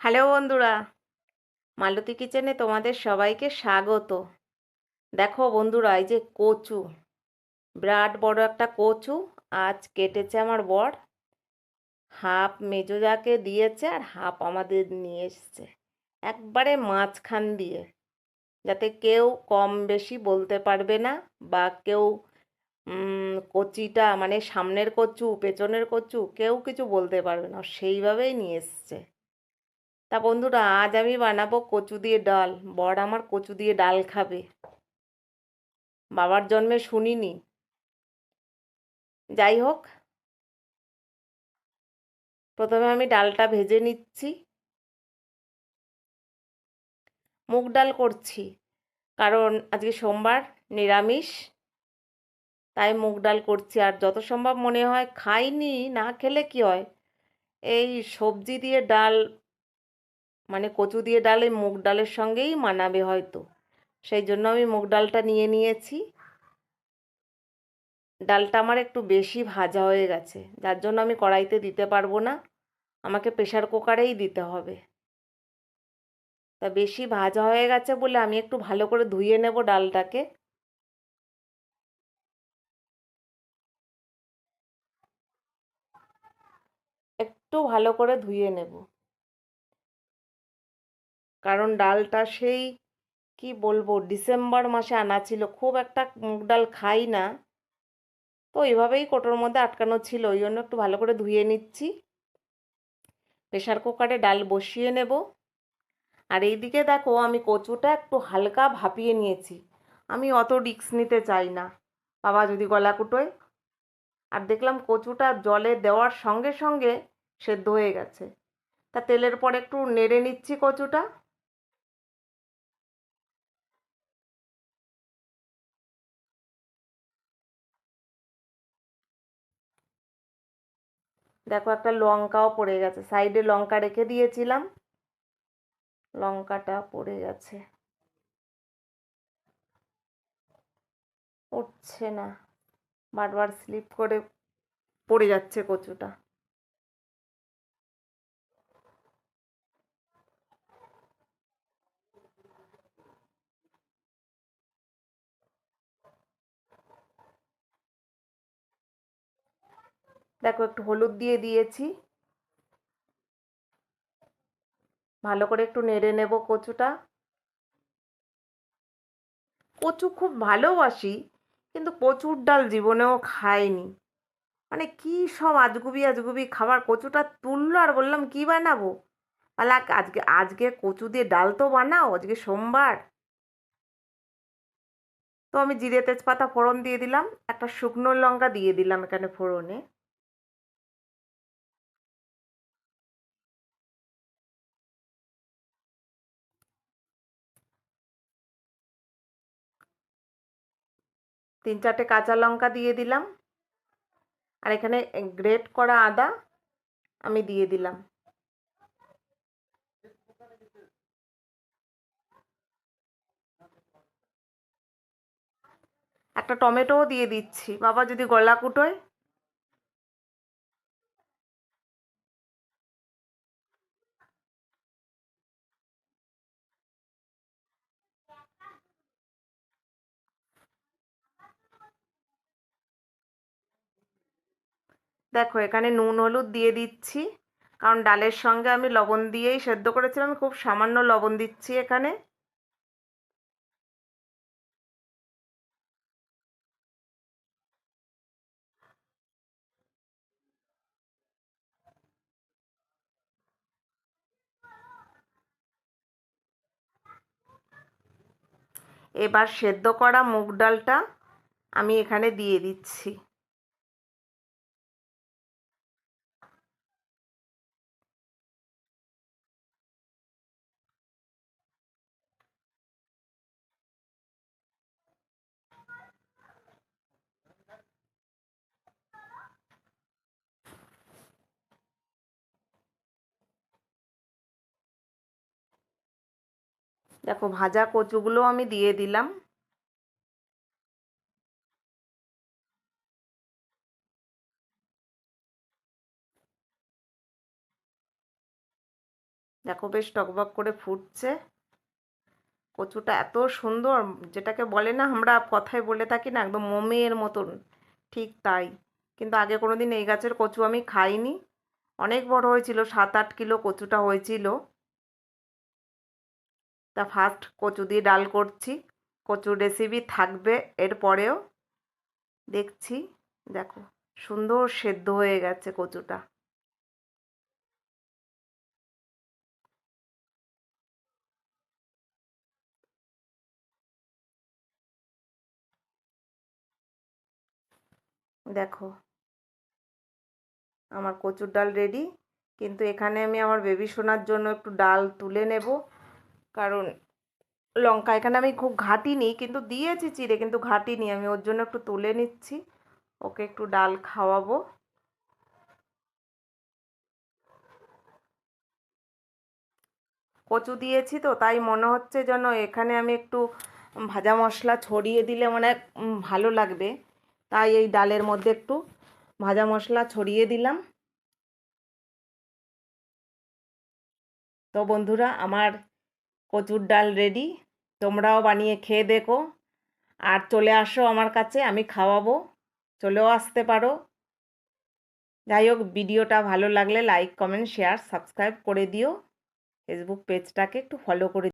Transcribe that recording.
Hello বন্ধুরা, মালতী কিচেনে তোমাদের সবাইকে স্বাগত। দেখো বন্ধুরা, এই যে কচু, বিরাট বড় একটা কচু আজ কেটেছে আমার বর। হাফ মেজোজাকে দিয়েছে আর হাফ আমাদের নিয়ে এসছে, একবারে মাঝখান দিয়ে, যাতে কেউ কম বেশি বলতে পারবে না, বা কেউ কচিটা মানে সামনের কচু পেছনের কচু কেউ কিছু বলতে পারবে না, সেইভাবেই নিয়ে এসছে। তা বন্ধুরা, আজ আমি বানাবো কচু দিয়ে ডাল। বর আমার কচু দিয়ে ডাল খাবে, বাবার জন্মে শুনিনি। যাই হোক, প্রথমে আমি ডালটা ভেজে নিচ্ছি। মুগ ডাল করছি কারণ আজকে সোমবার, নিরামিষ, তাই মুগ ডাল করছি। আর যত সম্ভব মনে হয় খাইনি, না খেলে কি হয়, এই সবজি দিয়ে ডাল মানে কচু দিয়ে ডাল এই মুগ ডালের সঙ্গেই মানাবে হয়তো, সেই জন্য আমি মুগ ডালটা নিয়ে নিয়েছি। ডালটা আমার একটু বেশি ভাজা হয়ে গেছে, যার জন্য আমি কড়াইতে দিতে পারবো না, আমাকে প্রেসার কুকারেই দিতে হবে। তা বেশি ভাজা হয়ে গেছে বলে আমি একটু ভালো করে ধুয়ে নেব ডালটাকে। একটু ভালো করে ধুয়ে নেব, কারণ ডালটা সেই কি বলবো, ডিসেম্বর মাসে আনা ছিল, খুব একটা মুগ ডাল খাই না, তো এইভাবেই কোটোর মধ্যে আটকানো ছিল, ওই জন্য একটু ভালো করে ধুয়ে নিচ্ছি। প্রেসার কুকারে ডাল বসিয়ে নেব। আর এইদিকে দেখো, আমি কচুটা একটু হালকা ভাপিয়ে নিয়েছি, আমি অত রিস্ক নিতে চাই না, বাবা যদি গলা কুটোয়। আর দেখলাম কচুটা জলে দেওয়ার সঙ্গে সঙ্গে সেদ্ধ হয়ে গেছে, তা তেলের পর একটু নেড়ে নিচ্ছি কচুটা। দেখো, একটা লঙ্কাও পড়ে গেছে, সাইডে লঙ্কা রেখে দিয়েছিলাম, লঙ্কাটা পড়ে গেছে, উঠছে না, বারবার স্লিপ করে পড়ে যাচ্ছে কচুটা। দেখো, একটু হলুদ দিয়ে দিয়েছি, ভালো করে একটু নেড়ে নেব কচুটা। কচু খুব ভালোবাসি, কিন্তু কচুর ডাল জীবনেও খাইনি। মানে কি সব আজগুবি আজগুবি খাবার, কচুটা তুললো আর বললাম কি বানাবো, পালাক আজকে আজকে কচু দিয়ে ডাল তো বানাও, আজকে সোমবার। তো আমি জিরে তেজপাতা ফোড়ন দিয়ে দিলাম, একটা শুকনো লঙ্কা দিয়ে দিলাম এখানে ফোড়নে। 3-4টে কাঁচা লঙ্কা দিয়ে দিলাম, আর এখানে গ্রেট করা আদা আমি দিয়ে দিলাম। একটা টমেটোও দিয়ে দিচ্ছি, বাবা যদি গলা কুটোয়। দেখো, এখানে নুন হলুদ দিয়ে দিচ্ছি, কারণ ডালের সঙ্গে আমি লবণ দিয়েই সেদ্ধ করেছিলাম, আমি খুব সামান্য লবণ দিচ্ছি এখানে। এবার সেদ্ধ করা মুগ ডালটা আমি এখানে দিয়ে দিচ্ছি। দেখো, ভাজা কচুগুলো আমি দিয়ে দিলাম। দেখো বেশ টকবক করে ফুটছে। কচুটা এত সুন্দর, যেটাকে বলে না আমরা কথায় বলে থাকি না একদম মোমের মতন, ঠিক তাই। কিন্তু আগে কোনোদিন এই গাছের কচু আমি খাইনি। অনেক বড় হয়েছিল, 7-8 কিলো কচুটা হয়েছিল। তা ফার্স্ট কচু দিয়ে ডাল করছি। কচুর রেসিপি থাকবে এরপরেও, দেখছি। দেখো সুন্দর সেদ্ধ হয়ে গেছে কচুটা। দেখো আমার কচুর ডাল রেডি। কিন্তু এখানে আমি আমার বেবি সোনার জন্য একটু ডাল তুলে নেব, কারণ লঙ্কা এখানে আমি খুব ঘাটিনি, কিন্তু দিয়েছি চিড়ে, কিন্তু ঘাটিনি আমি, ওর জন্য একটু তুলে নিচ্ছি। ওকে একটু ডাল খাওয়াবো। কচু দিয়েছি তো তাই মনে হচ্ছে যেন এখানে আমি একটু ভাজা মশলা ছড়িয়ে দিলে মানে ভালো লাগবে। তাই এই ডালের মধ্যে একটু ভাজা মশলা ছড়িয়ে দিলাম। তো বন্ধুরা, আমার কচুর ডাল রেডি। তোমরাও বানিয়ে খেয়ে দেখো, আর চলে আসো আমার কাছে, আমি খাওয়াবো। চলেও আসতে পারো। যাই হোক, ভিডিওটা ভালো লাগলে লাইক কমেন্ট শেয়ার সাবস্ক্রাইব করে দিও। ফেসবুক পেজটাকে একটু ফলো করে